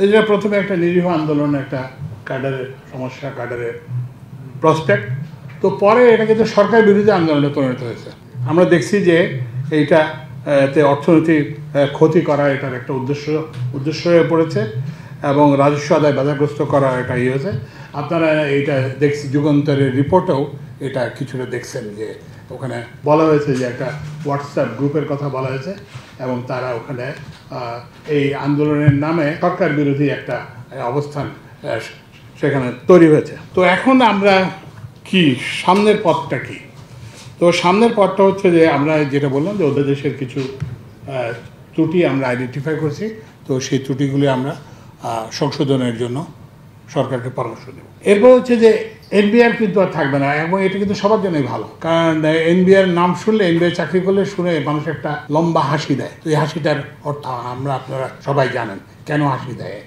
এটা প্রথমে একটা নিরীহ আন্দোলন, একটা ক্যাডারের সমস্যা, ক্যাডারের প্রসপেক্ট, তো পরে এটা কিন্তু সরকার বিরোধী আন্দোলনে পরিণত হয়েছে। আমরা দেখছি যে এইটাতে অর্থনৈতিক ক্ষতি করা এটার একটা উদ্দেশ্য হয়ে পড়েছে এবং রাজস্ব আদায় বাধাগ্রস্ত করা এটা হয়েছে। আপনারা এইটা দেখছি যুগান্তরের রিপোর্টেও এটা কিছুটা দেখছেন যে ওখানে বলা হয়েছে যে একটা হোয়াটসঅ্যাপ গ্রুপের কথা বলা হয়েছে এবং তারা ওখানে এই আন্দোলনের নামে সরকার বিরোধী একটা অবস্থান সেখানে তৈরি হয়েছে। তো এখন আমরা কি সামনের পথটা কি? তো সামনের পথটা হচ্ছে যে আমরা যেটা বললাম যে অধ্যাদেশের কিছু ত্রুটি আমরা আইডেন্টিফাই করেছি, তো সেই ত্রুটিগুলি আমরা সংশোধনের জন্য সরকারকে পরামর্শ দেব। এরপর হচ্ছে যে এনবিআর কিন্তু আর থাকবে না এবং এটা কিন্তু সবার জন্যই ভালো, কারণ এনবিআর নাম শুনলে, এনবিআর চাকরি করলে শুনে মানুষ একটা লম্বা হাসি দেয়। তো এই হাসিটার অর্থ আপনারা সবাই জানেন কেন হাসি দেয়।